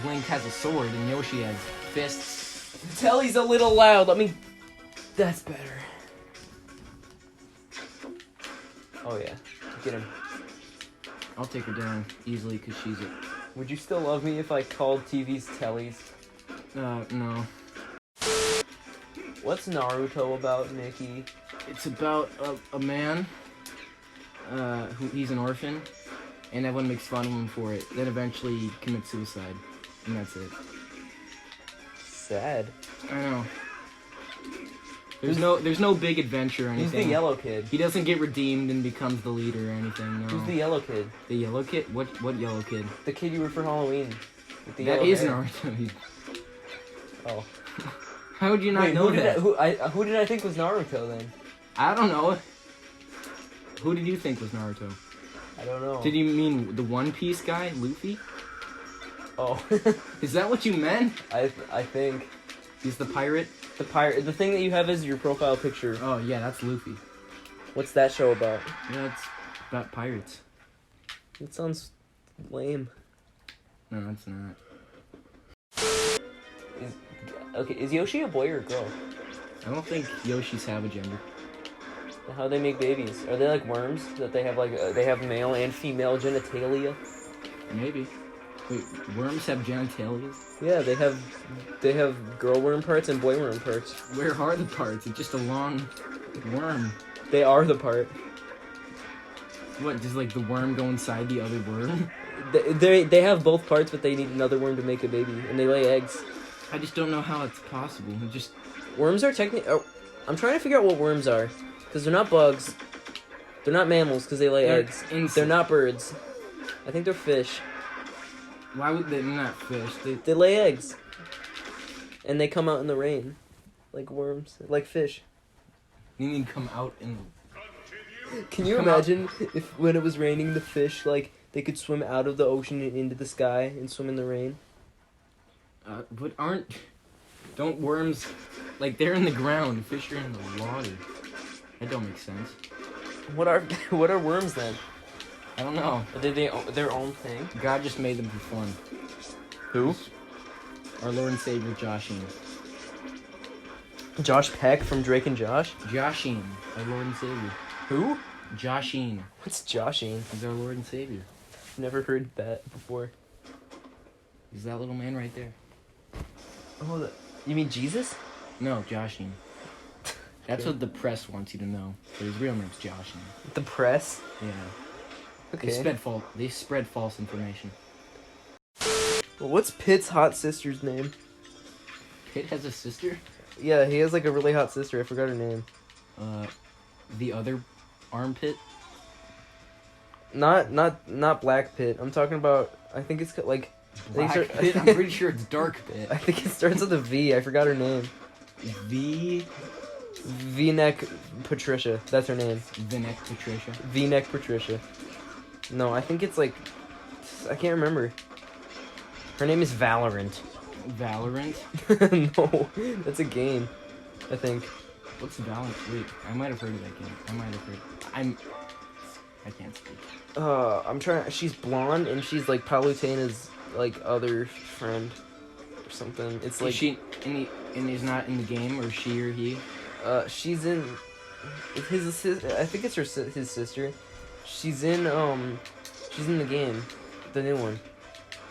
Link has a sword and Yoshi has fists. Telly's a little loud. Let me... That's better. Oh, yeah. Get him. I'll take her down easily because she's a... Would you still love me if I called TVs Tellys? No. What's Naruto about, Nikki? It's about a man, he's an orphan, and everyone makes fun of him for it. Then eventually he commits suicide, and that's it. Sad. I know. There's no big adventure or anything. Who's the yellow kid? He doesn't get redeemed and becomes the leader or anything, no. Who's the yellow kid? The yellow kid? What yellow kid? The kid you were for Halloween. With the That yellow is hair. Naruto. Oh. How would you not know that? Who did I think was Naruto then? I don't know. Who did you think was Naruto? I don't know. Did you mean the One Piece guy, Luffy? Oh. Is that what you meant? I think. He's the pirate? The pirate. The thing that you have as your profile picture. Oh, yeah, that's Luffy. What's that show about? Yeah, it's about pirates. It sounds lame. No, it's not. Is Yoshi a boy or a girl? I don't think Yoshis have a gender. How do they make babies? Are they like worms that they have they have male and female genitalia? Maybe. Wait, worms have genitalia? Yeah, they have girl worm parts and boy worm parts. Where are the parts? It's just a long worm. They are the part. What, does like the worm go inside the other worm? They have both parts, but they need another worm to make a baby, and they lay eggs. I just don't know how it's possible. Worms are technically... Oh, I'm trying to figure out what worms are. Because they're not bugs. They're not mammals because they lay eggs. They're not birds. I think they're fish. Why would they not fish? They lay eggs. And they come out in the rain. Like worms. Like fish. You mean come out in... Can you imagine if when it was raining, the fish, like, they could swim out of the ocean and into the sky and swim in the rain? But don't worms, like, they're in the ground, fish are in the water. That don't make sense. What are worms then? I don't know. Are they their own thing? God just made them for fun. Who? Our Lord and Savior, Joshing. Josh Peck from Drake and Josh? Joshing, our Lord and Savior. Who? Joshing. What's Joshing? He's our Lord and Savior. Never heard that before. He's that little man right there. Oh, you mean Jesus? No, Joshing. That's what the press wants you to know. But his real name's Joshing. The press? Yeah. Okay. They spread false information. Well, what's Pitt's hot sister's name? Pitt has a sister? Yeah, he has like a really hot sister. I forgot her name. The other armpit? Not Black Pit. I'm talking about. I think it's like. Black Pit? I'm pretty sure it's Dark Pit. I think it starts with a V. I forgot her name. V-neck Patricia. That's her name. V-neck Patricia. V-neck Patricia. No, I think it's like. I can't remember. Her name is Valorant. Valorant? No, that's a game. I think. What's Valorant? Wait, I might have heard of that game. I can't speak. I'm trying. She's blonde and she's like Palutena's like other friend or something. It's like is she is not in the game, or she or he? She's in his sister. I think it's his sister. She's in the game, the new one.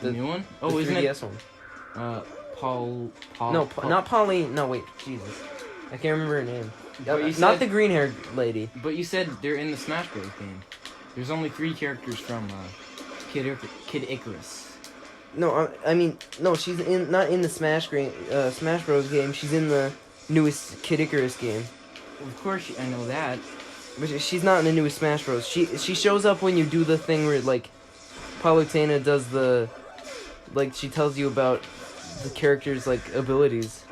The new one? Oh, the isn't 3DS it? one. Paul. No, not Pauline. No, wait, Jesus, I can't remember her name. Not Not the green-haired lady. But you said they're in the Smash Bros. Game. There's only 3 characters from Kid Icarus. No, I mean, no, she's not in the Smash Bros. Game. She's in the newest Kid Icarus game. Of course, I know that. But she's not in the newest Smash Bros. She shows up when you do the thing where like Palutena does the she tells you about the character's like abilities.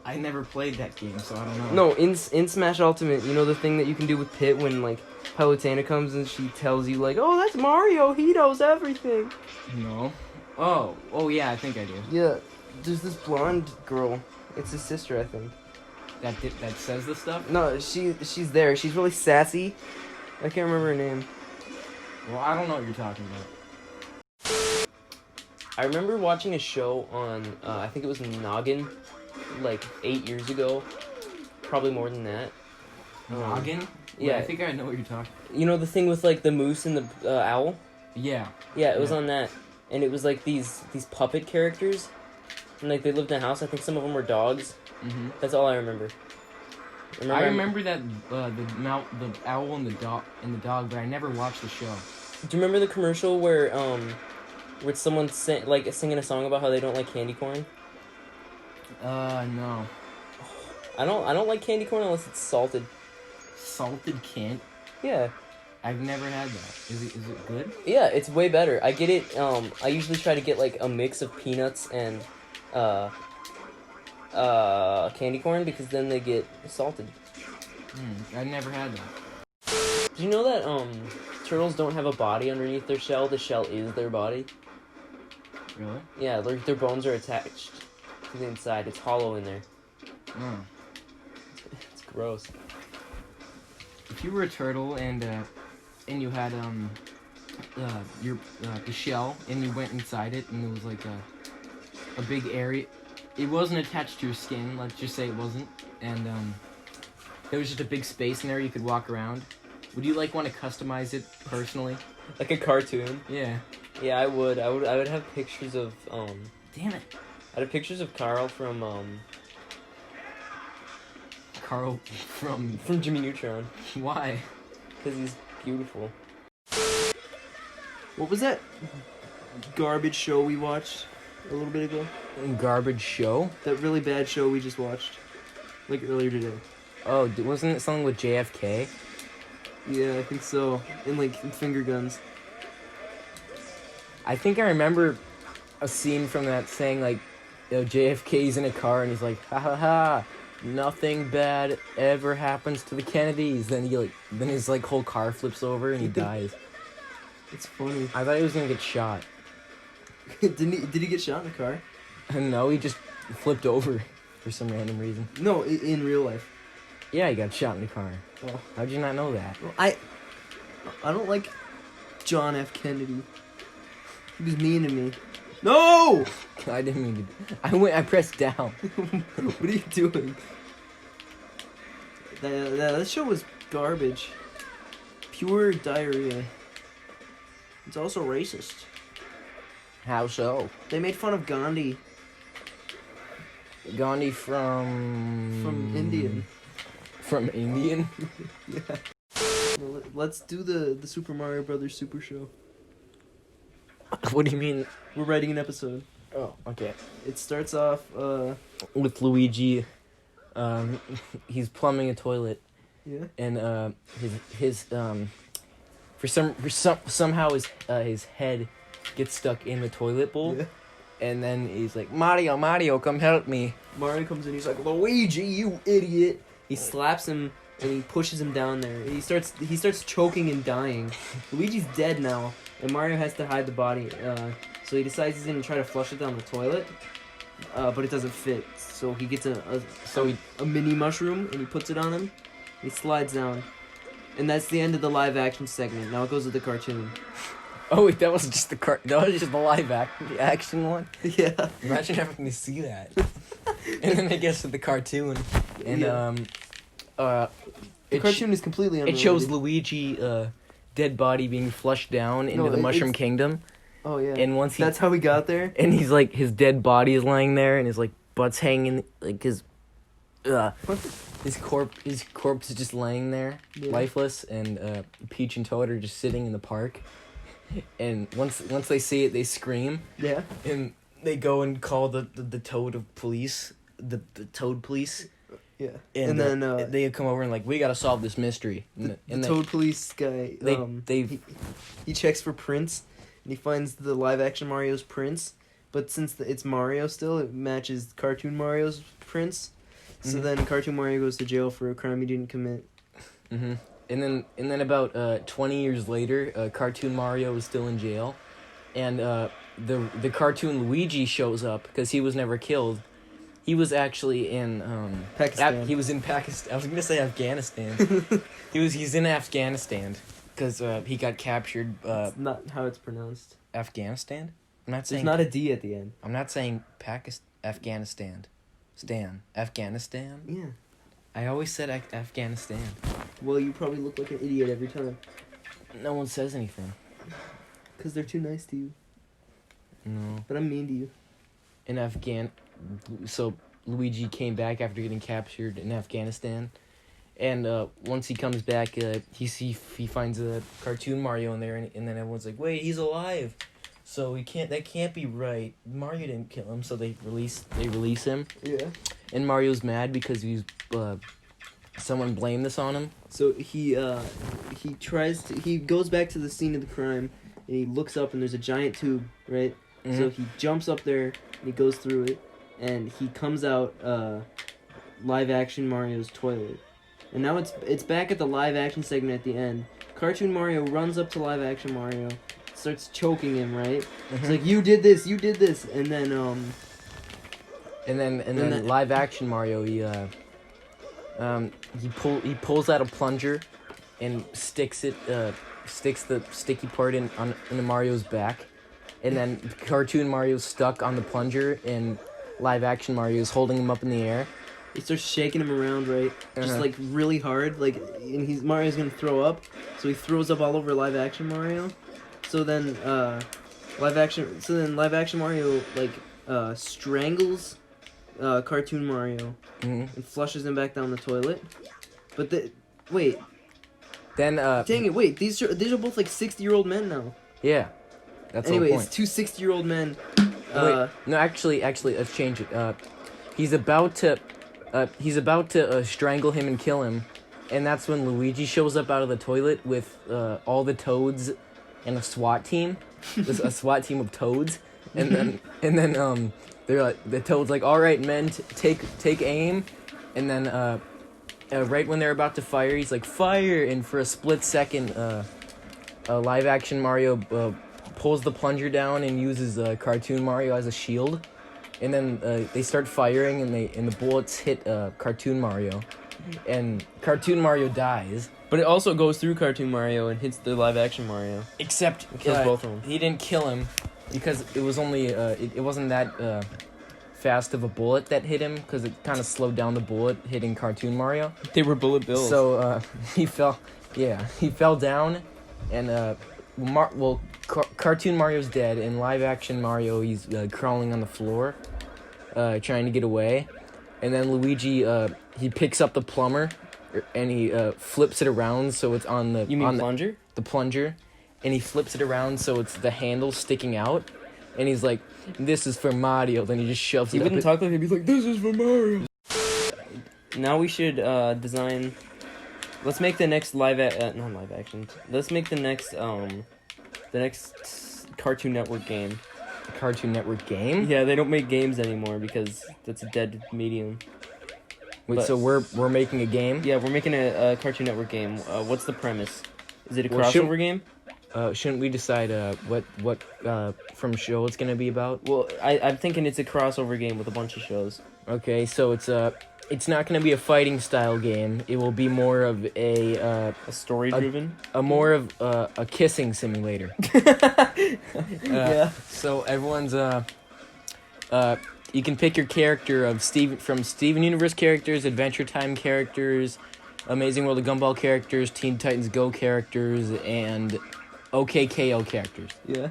I never played that game, so I don't know. No, in Smash Ultimate, you know the thing that you can do with Pit when like Palutena comes and she tells you like, "Oh, that's Mario. He knows everything." No. Oh yeah, I think I do. Yeah, there's this blonde girl. It's his sister, I think. That says the stuff? No, she's there. She's really sassy. I can't remember her name. Well, I don't know what you're talking about. I remember watching a show on, I think it was Noggin, like 8 years ago. Probably more than that. Noggin? Yeah. I think I know what you're talking. You know the thing with like the moose and the owl? Yeah. Yeah, it was on that. And it was like these puppet characters. And like they lived in a house. I think some of them were dogs. Mm-hmm. That's all I remember. I remember that the owl and the dog, but I never watched the show. Do you remember the commercial where it's someone singing a song about how they don't like candy corn? No. I don't like candy corn unless it's salted. Salted can't. Yeah. I've never had that. Is it good? Yeah, it's way better. I get it. I usually try to get like a mix of peanuts and candy corn because then they get salted. I've never had that. Do you know that turtles don't have a body underneath their shell? The shell is their body. Really? Yeah, their bones are attached to the inside. It's hollow in there. It's gross. If you were a turtle and you had your the shell and you went inside it and it was like a big area, it wasn't attached to your skin. Let's just say it wasn't, and there was just a big space in there you could walk around. Would you like want to customize it personally? Like a cartoon? Yeah. Yeah, I would. I would have pictures of Damn it. I'd have pictures of Carl from Carl from Jimmy Neutron. Why? Because he's beautiful. What was that garbage show we watched a little bit ago? Garbage show? That really bad show we just watched, like earlier today. Oh, wasn't it something with JFK? Yeah, I think so. And like finger guns. I think I remember a scene from that saying like, JFK's in a car and he's like, ha ha ha, nothing bad ever happens to the Kennedys. Then then his like whole car flips over and he dies. It's funny. I thought he was gonna get shot. Did he get shot in the car? No, he just flipped over for some random reason. No, in real life. Yeah, he got shot in the car. Oh. How'd you not know that? Well, I don't like John F. Kennedy. He was mean to me. No! I didn't mean to. I pressed down. What are you doing? That show was garbage. Pure diarrhea. It's also racist. How so? They made fun of Gandhi. Gandhi from Indian. From Indian? Yeah. Let's do the Super Mario Brothers Super Show. What do you mean? We're writing an episode. Oh, okay. It starts off With Luigi, he's plumbing a toilet, yeah. and somehow his head gets stuck in the toilet bowl, Yeah. and then he's like, Mario, come help me. Mario comes in, he's like, Luigi, you idiot! He slaps him and he pushes him down there. He starts choking and dying. Luigi's dead now, and Mario has to hide the body. So he decides he's gonna try to flush it down the toilet, but it doesn't fit. So he gets a mini mushroom and he puts it on him. He slides down, and that's the end of the live action segment. Now it goes to the cartoon. Oh wait, that was just the live action one. Yeah. Imagine having to see that. And then it gets to the cartoon, and The cartoon is completely unrelated. it shows Luigi dead body being flushed down into the Mushroom Kingdom. Oh yeah. And once that's how we got there. And he's like, his dead body is lying there, and his like butt's hanging, like his corpse is just laying there, lifeless, and Peach and Toad are just sitting in the park. And once they see it, they scream. Yeah. And they go and call the Toad police, the Toad police. Yeah. And then they come over and like, we gotta solve this mystery. The Toad police guy. He checks for prints, and he finds the live action Mario's prints. But since it's Mario still, it matches cartoon Mario's prints. So then cartoon Mario goes to jail for a crime he didn't commit. Mm-hmm. And then about 20 years later, cartoon Mario is still in jail, and the cartoon Luigi shows up because he was never killed. He was actually in Pakistan. he was in Pakistan. I was gonna say Afghanistan. He's in Afghanistan because he got captured. That's not how it's pronounced. Afghanistan. I'm not There's saying. not a D at the end. I'm not saying Afghanistan. Afghanistan. Yeah. I always said Afghanistan. Well, you probably look like an idiot every time. No one says anything. Because they're too nice to you. No. But I'm mean to you. So Luigi came back after getting captured in Afghanistan, and once he comes back, he finds a cartoon Mario in there, and then everyone's like, "Wait, he's alive!" So that can't be right. Mario didn't kill him, so they release him, Yeah. and Mario's mad because someone blamed this on him. So he goes back to the scene of the crime, and he looks up, and there's a giant tube, right? Mm-hmm. So he jumps up there, and he goes through it, and he comes out live action Mario's toilet. And now it's back at the live action segment at the end. Cartoon Mario runs up to live action Mario, starts choking him, right? Mm-hmm. It's like, you did this, and then And then live action Mario, he pulls out a plunger and sticks the sticky part into Mario's back, and then cartoon Mario's stuck on the plunger, and live action Mario is holding him up in the air. he starts shaking him around, right? Just like really hard, like, and Mario's gonna throw up, so he throws up all over live action Mario. So then live action Mario like strangles cartoon Mario Mm-hmm. and flushes him back down the toilet. But dang it, wait, these are both like 60-year-old men now. Yeah, that's Anyway, the whole point. it's two 60-year-old men. Wait, no, actually, let's change it. He's about to strangle him and kill him, and that's when Luigi shows up out of the toilet with all the toads and a SWAT team. There's a SWAT team of toads, and then they're like, the toad's like, "All right, men, take aim," and then right when they're about to fire, he's like, "Fire!" And for a split second, live action Mario pulls the plunger down and uses cartoon Mario as a shield, and then they start firing, and the bullets hit cartoon Mario, and cartoon Mario dies. But it also goes through cartoon Mario and hits the live action Mario. Except It kills both of them. He didn't kill him because it was only it wasn't that fast of a bullet that hit him, because it kind of slowed down the bullet hitting cartoon Mario. They were bullet bills. So he fell down, and cartoon Mario's dead, and live action Mario, he's crawling on the floor, trying to get away, and then Luigi he picks up the plumber, and he flips it around so it's on the plunger? the plunger, and he flips it around so it's the handle sticking out, and he's like, "This is for Mario." Then he just shoves it. He wouldn't talk like he'd be like, "This is for Mario." Now we should design. Let's make the next not live action. Let's make the next Cartoon Network game. Cartoon Network game. Yeah, they don't make games anymore because that's a dead medium. Wait, But- so we're making a game? Yeah, we're making a Cartoon Network game. What's the premise? Is it a Well, crossover game? Shouldn't we decide what from show it's gonna be about? Well, I'm thinking it's a crossover game with a bunch of shows. Okay, so it's not gonna be a fighting style game. It will be more of A story-driven? a kissing simulator. Yeah. So everyone's you can pick your character from Steven Universe characters, Adventure Time characters, Amazing World of Gumball characters, Teen Titans Go characters, and OKKO characters. Yeah.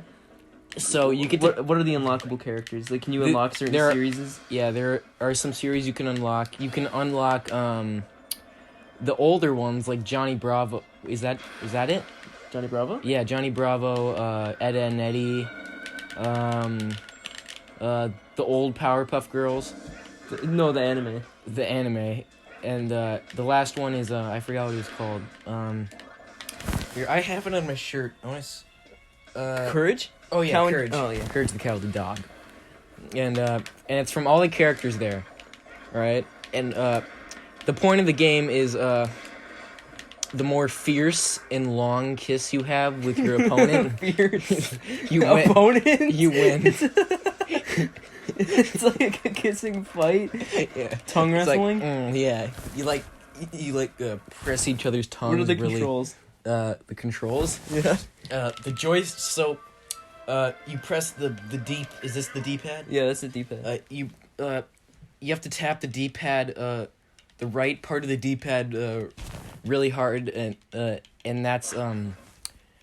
So you get What are the unlockable characters? Like, can you unlock certain series? Yeah, there are some series you can unlock. You can unlock the older ones like Johnny Bravo. Is that it? Johnny Bravo? Yeah, Johnny Bravo, Ed, Edd n Eddy, the old Powerpuff Girls, No, the anime. the anime, and the last one is I forgot what it was called. Here, I have it on my shirt. I want to. Courage? Oh yeah, Cow and- Courage. oh, yeah. Courage the Cowardly Dog. And it's from all the characters there, right? And the point of the game is the more fierce and long kiss you have with your opponent, Fierce. you win. Opponent? You win. It's like a kissing fight. Yeah. Tongue It's like, wrestling? yeah. You press each other's tongues. What are the really, controls? The controls. Yeah. The joys. So You press the D. Is this the D-pad? Yeah, that's the D-pad. You have to tap the D-pad, the right part of the D-pad, really hard, and that's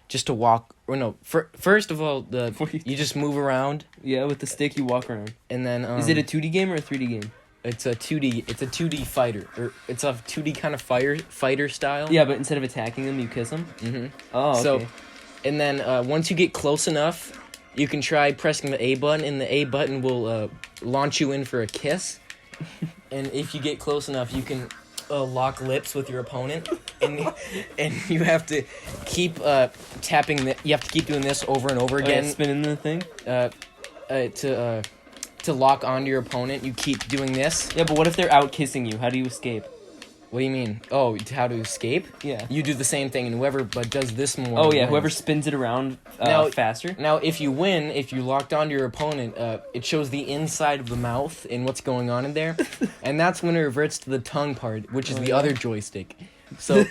just to walk. Or no, first of all, you just move around, Yeah, with the stick you walk around. and then Is it a 2D game or a 3D game? It's a 2D. It's a 2D fighter, or it's a 2D kind of fighter style. Yeah, but instead of attacking them, you kiss them. Mm-hmm. Oh, okay. So, and then once you get close enough, you can try pressing the A button, and the A button will launch you in for a kiss. And if you get close enough, you can lock lips with your opponent, and you have to keep tapping. You have to keep doing this over and over again. Spinning the thing. To lock onto your opponent, you keep doing this. Yeah, but what if they're out kissing you? How do you escape? What do you mean? Oh, how to escape? Yeah. You do the same thing, and whoever does this more. Oh yeah, wins. whoever spins it around faster. Now, if you win, if you locked onto your opponent, it shows the inside of the mouth and what's going on in there, and that's when it reverts to the tongue part, which is the other joystick. So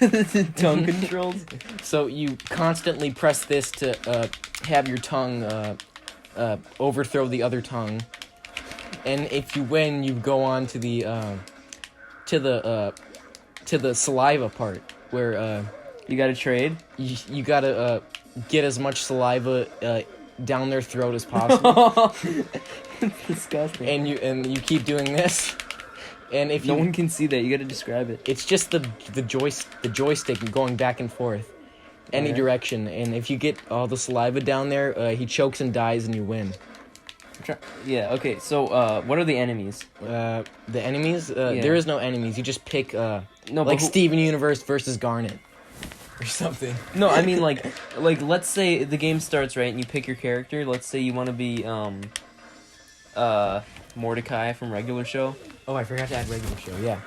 tongue controls. So you constantly press this to have your tongue overthrow the other tongue, and if you win, you go on to the saliva part where You gotta trade. you gotta get as much saliva down their throat as possible. It's disgusting. and you keep doing this, and if no one can see that, you gotta describe it. it's just the joystick going back and forth, any Okay. direction, and if you get all the saliva down there, he chokes and dies, and you win. Yeah. Okay. So, what are the enemies? The enemies, Yeah. there is no enemies. You just pick No, like but Steven Universe versus Garnet, or something. No, I mean like let's say the game starts right, and you pick your character. Let's say you want to be Mordecai from Regular Show. Oh, I forgot to add regular show. Yeah.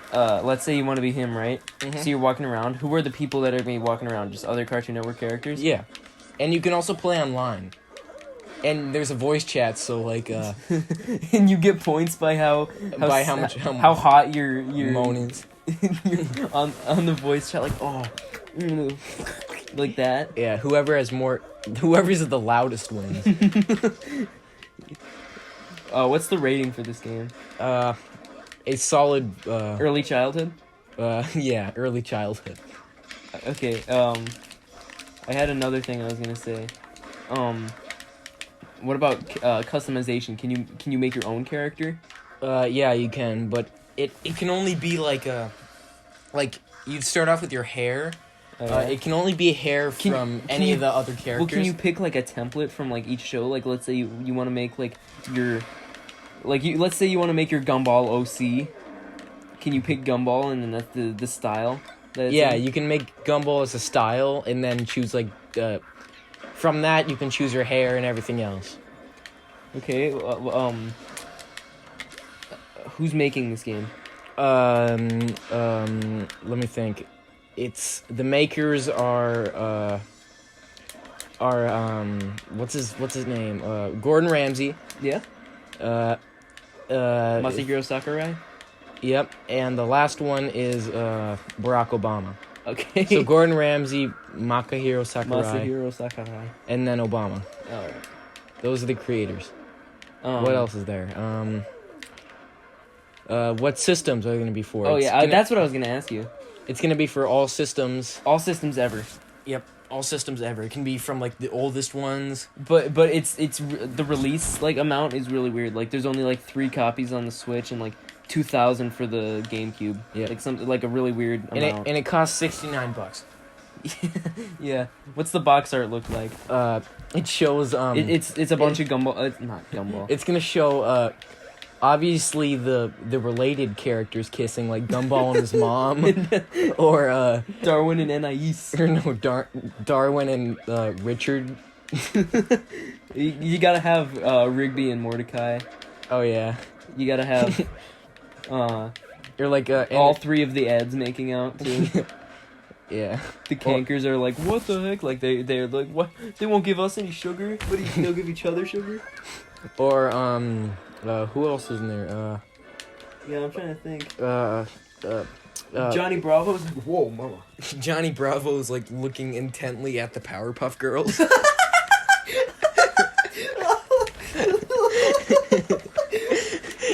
Let's say you want to be him, right? Mhm. So you're walking around. Who are the people that are going to be walking around? Just other Cartoon Network characters? Yeah, and you can also play online, and there's a voice chat. So like, And you get points by how hot your moan is. on the voice chat, like like that. Yeah, whoever's the loudest wins. What's the rating for this game? A solid. Early childhood. Yeah, early childhood. Okay. I had another thing I was gonna say. What about customization? Can you make your own character? Yeah, you can, but it can only be like you'd start off with your hair. It can only be hair from any of the other characters. Well, can you pick like a template from like each show? Like, let's say you want to make like your, let's say you want to make your Gumball OC. Can you pick Gumball and then that's the style? Yeah, you can make Gumball as a style, and then choose like from that you can choose your hair and everything else. Okay. Who's making this game? Let me think. It's the makers are what's his name? Gordon Ramsay. Yeah. Masahiro Sakurai. Yep, and the last one is Barack Obama. Okay. So Gordon Ramsay, Masahiro Sakurai. and then Obama. All right. Those are the creators. What else is there? What systems are they going to be for? Oh yeah, that's what I was gonna ask you. It's going to be for all systems. All systems ever. Yep, all systems ever. It can be from like the oldest ones. But it's the release like amount is really weird. Like there's only like 3 copies on the Switch and like 2,000 for the GameCube. Yeah, like something like a really weird amount. And it costs $69. Yeah. What's the box art look like? It shows it's a bunch of Gumball. It's not Gumball. It's gonna show obviously the related characters kissing, like Gumball and his mom, or Darwin and Anais. or no Darwin and Richard. You gotta have Rigby and Mordecai. Oh yeah. You gotta have or like all 3 of the Eds making out too. Yeah. The cankers are like, what the heck? Like they're like, what? They won't give us any sugar, but they'll give each other sugar. Or who else is in there? Yeah, I'm trying to think. Johnny Bravo's like, whoa, mama. Johnny Bravo is like looking intently at the Powerpuff Girls.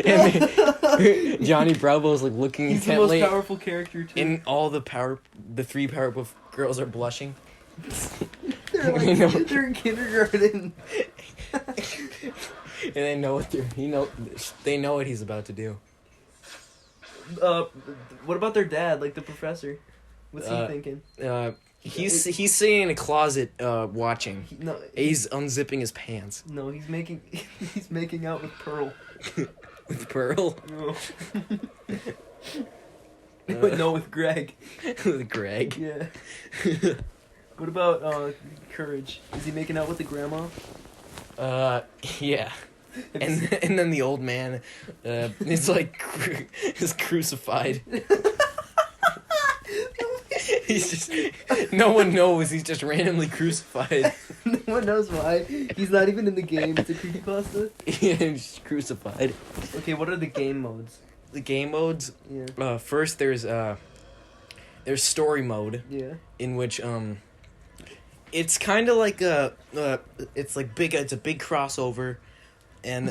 And Johnny Bravo's like looking He's the most intently, powerful character too. and all the 3 Powerpuff Girls are blushing. They're You know. they're in kindergarten. And they know what they know what he's about to do. What about their dad, like the professor? What's he thinking? He's sitting in a closet watching. He's unzipping his pants. No, he's making out with Pearl. With Pearl? No. No, with Greg. With Greg? Yeah. What about Courage? Is he making out with the grandma? Yeah. And then the old man is like is crucified. He's just no one knows, he's just randomly crucified. No one knows why. He's not even in the game. It's a creepypasta. Yeah, he's just crucified. Okay, what are the game modes? The game modes? Yeah. First there's story mode. Yeah. In which it's kind of like it's a big crossover, and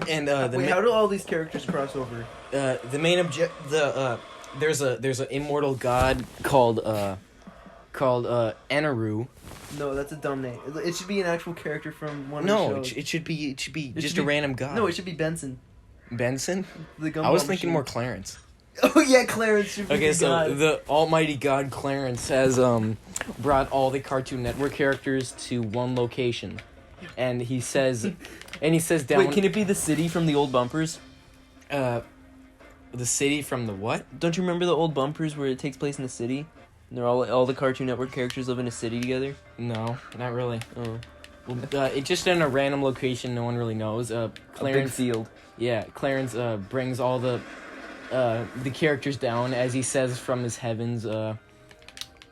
Wait, how do all these characters cross over? the main there's an immortal god called Enaru. No, that's a dumb name. It should be an actual character from one of the No, shows. it should be It just should a be- random god. No, it should be Benson. Benson. The gumball I was thinking machine. more Clarence. Oh yeah, Clarence should be Okay, the so god. the almighty god Clarence has brought all the Cartoon Network characters to one location, and he says down. Wait, can it be the city from the old bumpers? The city from the what? Don't you remember the old bumpers where it takes place in the city? And they're all the Cartoon Network characters live in a city together? No, not really. Oh. Well, it's just in a random location no one really knows. A big Clarence, field. yeah, Clarence brings all the characters down as he says from his heavens.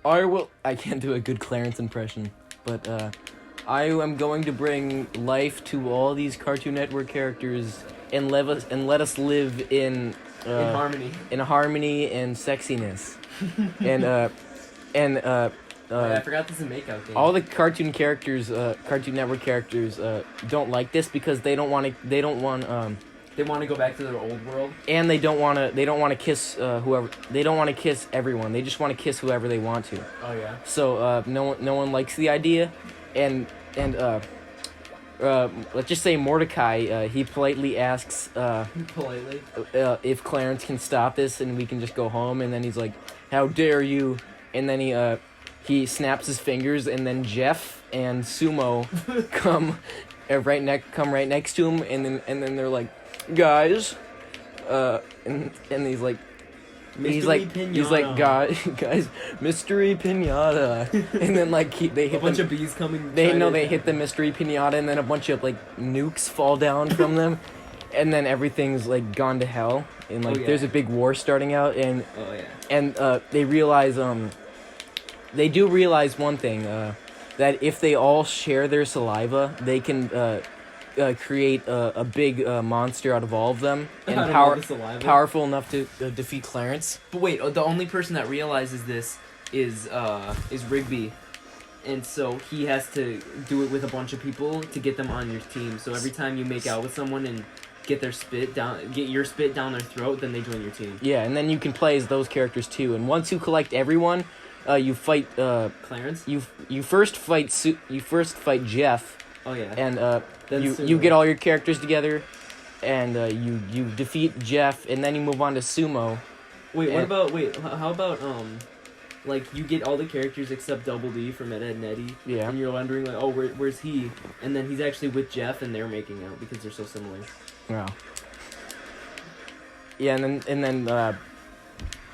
I can't do a good Clarence impression, but I am going to bring life to all these Cartoon Network characters and let us live in harmony. in harmony and sexiness, and I forgot this is a makeout game. all the Cartoon Network characters don't like this because they don't want They want to go back to their old world. and they don't want to kiss they don't want to kiss everyone. They just want to kiss whoever they want to. Oh yeah. So no one likes the idea, and let's just say Mordecai, he politely asks Politely. if Clarence can stop this and we can just go home, and then he's like, "How dare you!" And then he snaps his fingers, and then Jeff and Sumo come right next to him, and then they're like, "Guys," and he's like. He's like, guys, mystery pinata, and then like they hit A bunch of bees coming. they hit the mystery pinata, and then a bunch of like nukes fall down from them, and then everything's like gone to hell, and like Oh, yeah. there's a big war starting out, and Oh yeah. and they do realize one thing, that if they all share their saliva, they can create a big monster out of all of them, and Out of all the saliva? powerful enough to defeat Clarence. But wait, the only person that realizes this is Rigby, and so he has to do it with a bunch of people to get them on your team. So every time you make out with someone and get your spit down their throat, then they join your team. Yeah, and then you can play as those characters too. And once you collect everyone, you fight. Clarence. You first fight Jeff, Oh yeah. and Then you Sumo. get all your characters together, and you defeat Jeff, and then you move on to Sumo. Wait, and- how about like you get all the characters except Double D from Ed, Edd n Eddy. Yeah. And you're wondering like, oh, where's he? And then he's actually with Jeff, and they're making out because they're so similar. Wow. Yeah, and then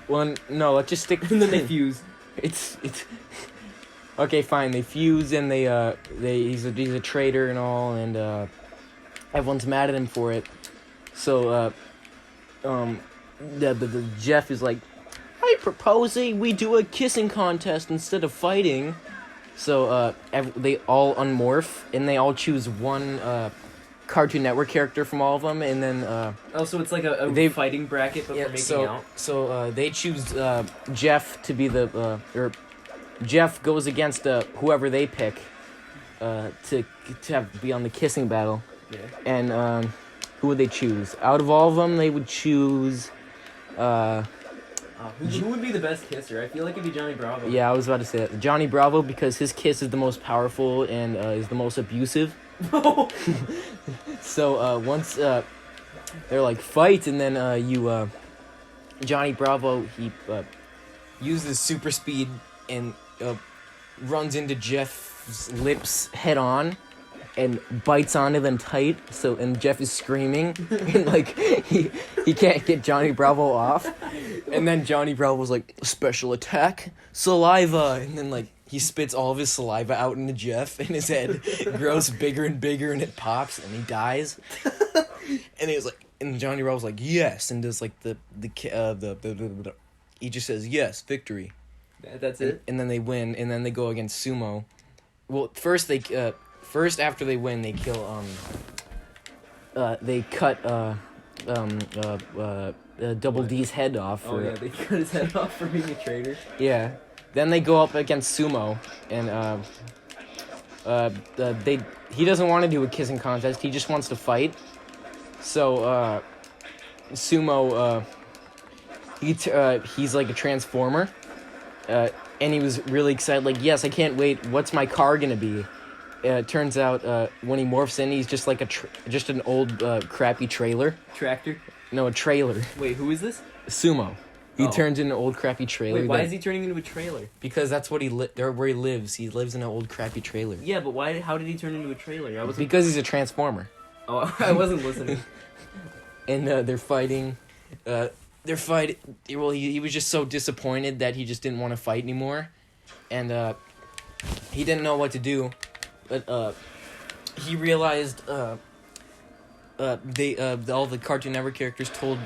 well, no, let's just stick. And then they fuse. It's okay, fine. They fuse, and he's a traitor and all, and everyone's mad at him for it. So the Jeff is like, I propose we do a kissing contest instead of fighting. So they all unmorph, and they all choose one Cartoon Network character from all of them, and then Oh, so it's like a They- fighting bracket, but for making out. so they choose Jeff to be the or Jeff goes against whoever they pick to be on the kissing battle, Yeah. and who would they choose? Out of all of them, they would choose. Who would be the best kisser? I feel like it'd be Johnny Bravo. Yeah, I was about to say that. Johnny Bravo, because his kiss is the most powerful and is the most abusive. So once they're like fight, and then Johnny Bravo, he uses super speed and runs into Jeff's lips head on and bites onto them tight. So and Jeff is screaming and like he can't get Johnny Bravo off. And then Johnny Bravo's like, special attack, saliva, and then like he spits all of his saliva out into Jeff, and his head grows bigger and bigger, and it pops, and he dies. And he was like, and Johnny Bravo's like, yes, and does like the he just says yes, victory. That's it. And then they win, and then they go against Sumo. Well, first after they win, they kill they cut Double D's head off. They cut his head off for being a traitor. Yeah. Then they go up against Sumo, and he doesn't want to do a kissing contest. He just wants to fight. So Sumo, he's like a transformer, and he was really excited. Like, yes, I can't wait. What's my car gonna be? Turns out when he morphs in, he's just like just an old crappy trailer. Tractor? No, a trailer. Wait, who is this? Sumo. He Oh. turns into an old crappy trailer. Wait, why is he turning into a trailer? Because that's what where he lives. He lives in an old crappy trailer. Yeah, but why? How did he turn into a trailer? Because he's a transformer. Oh, I wasn't listening. And they're fighting. Well, he was just so disappointed that he just didn't want to fight anymore, and he didn't know what to do. But he realized all the Cartoon Network characters told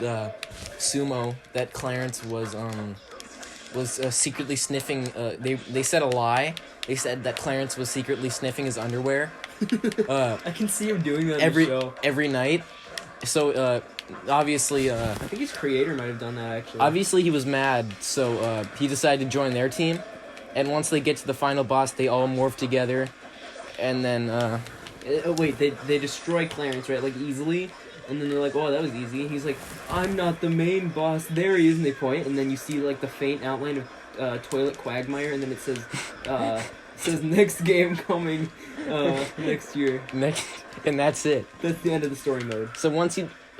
Sumo that Clarence was secretly sniffing. They said a lie. They said that Clarence was secretly sniffing his underwear. I can see him doing that every night. So obviously, I think his creator might have done that actually. Obviously, he was mad, so he decided to join their team. And once they get to the final boss, they all morph together. And then wait, they destroy Clarence, right? Like easily. And then they're like, "Oh, that was easy." He's like, "I'm not the main boss." There he is, and they point, and then you see like the faint outline of Toilet Quagmire, and then it says next game coming next year. And that's it. That's the end of the story mode.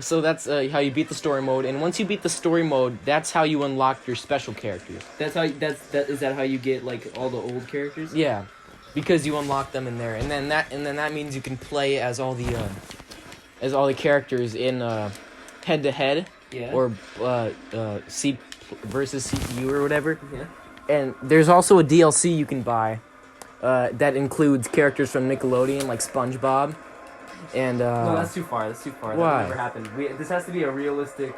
So that's how you beat the story mode, and once you beat the story mode, that's how you unlock your special characters. Is that how you get like all the old characters? Yeah, because you unlock them in there, and then that means you can play as all the characters in head to head, or C versus CPU or whatever. Yeah. And there's also a DLC you can buy that includes characters from Nickelodeon like SpongeBob. And no, that's too far. Why? That will never happen. This has to be a realistic.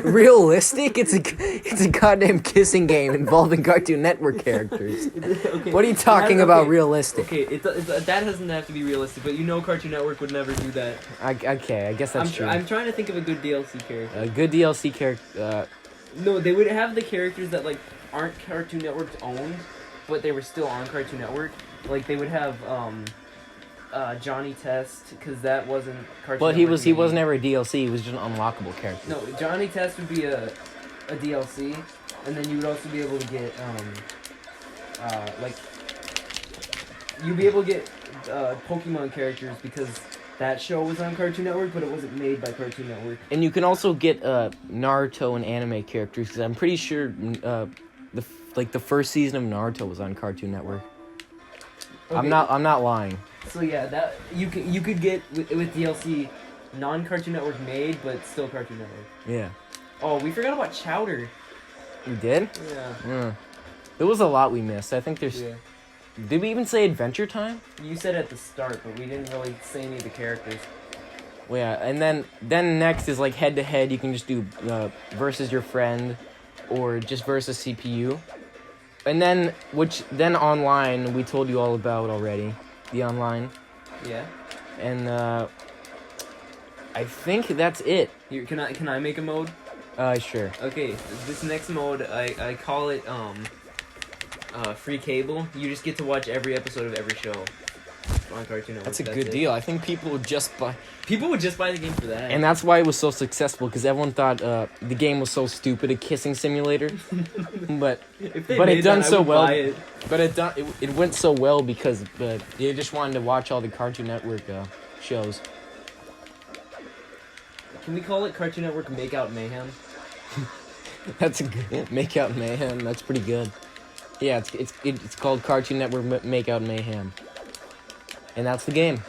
Realistic? It's a goddamn kissing game involving Cartoon Network characters. Okay. What are you talking about? Realistic? Okay, that doesn't have to be realistic, but Cartoon Network would never do that. Okay, I guess that's true. I'm trying to think of a good DLC character. A good DLC character. No, they would have the characters that like aren't Cartoon Network's owned, but they were still on Cartoon Network. Like they would have Johnny Test, because that wasn't Cartoon But Network. he was never a DLC. He was just an unlockable character. No, Johnny Test would be a DLC, and then you would also be able to get you'd be able to get Pokemon characters because that show was on Cartoon Network, but it wasn't made by Cartoon Network. And you can also get Naruto and anime characters, because I'm pretty sure the first season of Naruto was on Cartoon Network. Okay. I'm not lying. So yeah, that you could get with DLC, non-Cartoon Network made, but still Cartoon Network. Yeah. Oh, we forgot about Chowder. We did? Yeah. There was a lot we missed. I think there's. Yeah. Did we even say Adventure Time? You said at the start, but we didn't really say any of the characters. Well, yeah, and then next is like head to head. You can just do versus your friend, or just versus CPU. And then online we told you all about already, the online. Yeah. And I think that's it. Here, can I make a mode? Sure. Okay, this next mode I call it free cable. You just get to watch every episode of every show. on Cartoon Network. That's a good deal. I think people would just buy. People would just buy the game for that. And that's why it was so successful, because everyone thought the game was so stupid, a kissing simulator. but if they but made it done that, I so would well. buy it. But it went so well because they just wanted to watch all the Cartoon Network shows. Can we call it Cartoon Network Makeout Mayhem? That's a good Make Out Mayhem. That's pretty good. Yeah, it's called Cartoon Network Make Out Mayhem, and that's the game.